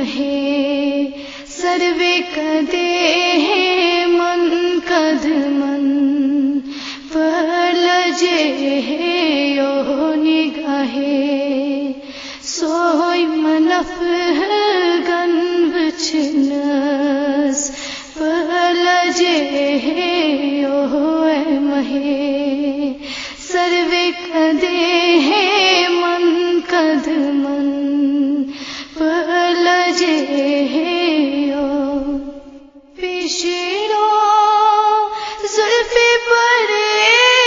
ہے سروے کدے من کدمن پلجے یو نگاہے سوئی منف گن بچنس پلجے یو مہے سروے کدے من کدمن پلجے یو پیشرو زلف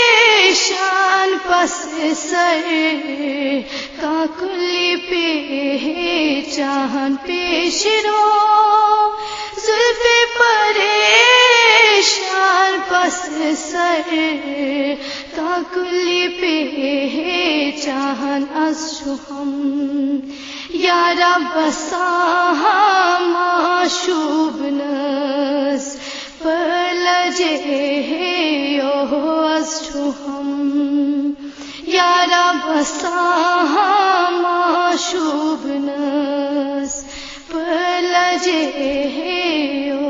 پریشان پس سر کاکلی پہچان پیشرو زلف پریشان پس سر کاکلی پہچان از شہم یارا بسا معشوب نس پلجے یو از شہم یارا بسا معشوب نس پلجے یو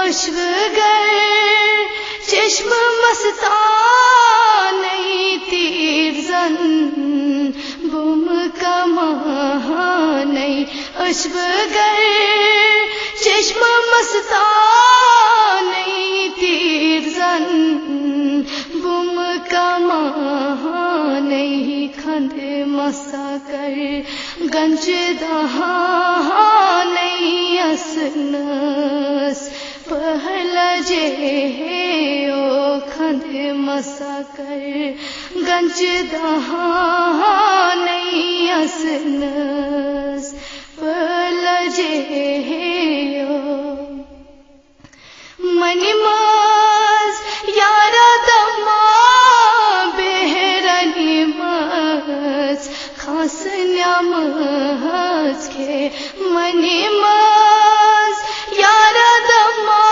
اشوگر چشم مستان تیر زن بم کمان اشوگر چشم مستان تیر زن بم کمان کھند مسا کر گنج دہان اسنس پہلجے یو کھند مسا کر گنج دہان اسنس پہلجے یو منی ماز یارا دما بہرنی ماز خاص نعمت کے منی ماز یارا دما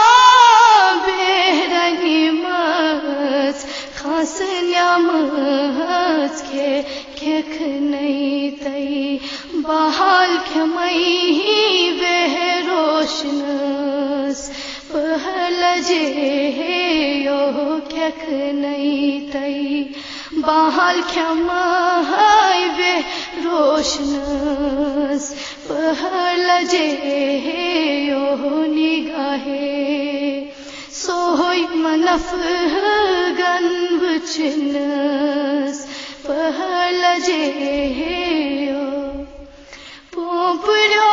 بہرنی ماز خاص نعمت کے کھیک نہیں تئی بحال کھمئی بہ روشنس پہلجے یو کھیک نہیں تئی بحال کھمئی بہ روشنس پہلجے یو نگاہے سوئی منف گن بچنس پہلجے یو پوپرو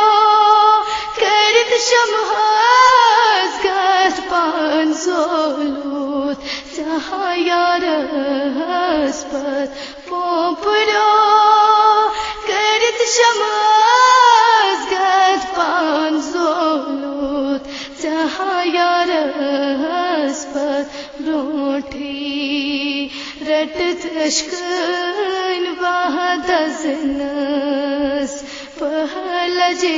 کرد شمحاز گت پان زولوت جہاں یارس پت پوپرو کرد شمحاز گت پان زولوت جہاں یارس پت روٹھی رٹت اشکن بہت ازنس پہلجے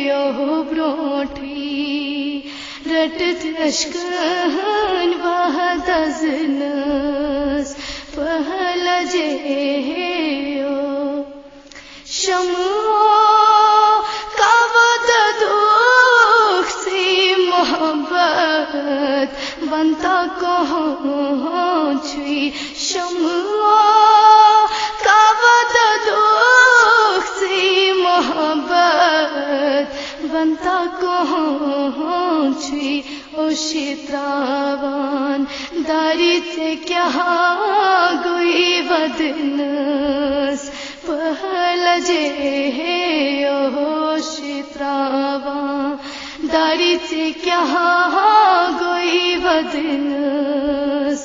یو بروٹھی رٹت اشکن بہت ازنس پہلجے یو شمع کا ود دکھ سی محبت بنتا کہاں چھوئی شمع کا ود دکھ سی محبت بنتا کہاں چھوئی او شتراوان داری تے کیا گوئی ودنس پہلجے یو شتراوان داری تے کیا گوئی ودنس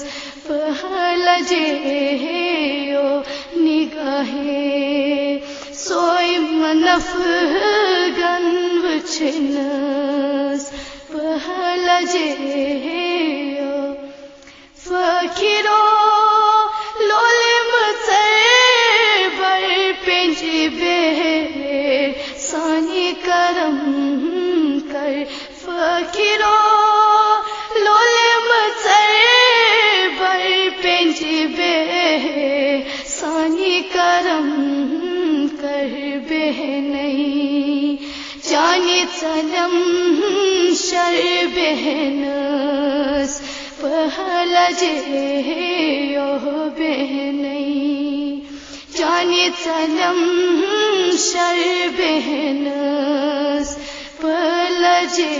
پہلجے یو نگاہے سوئی منف گن بچنس پہلجے یو فقیرو لولم سر بر پنج بے سانی کرم کر فقیرو لولم سر بر پنج بے سانی کرم کر بے نہیں جانی چلم شر بہنس پہلا جے بہنئی جانی چلم شر بہنس پہلا جے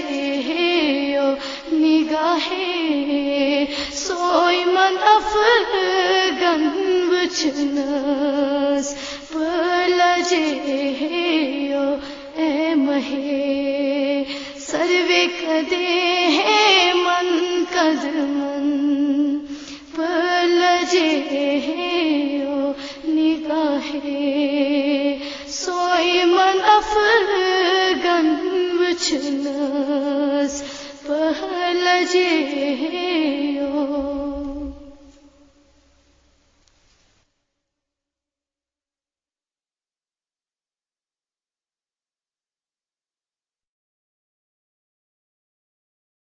نگاہ سوئی من افغان وچھنس پہلا جے اے مہے سروے کدے من قدمن پہلا جے نگاہ سوئی من افغان وچھنس پہلا جے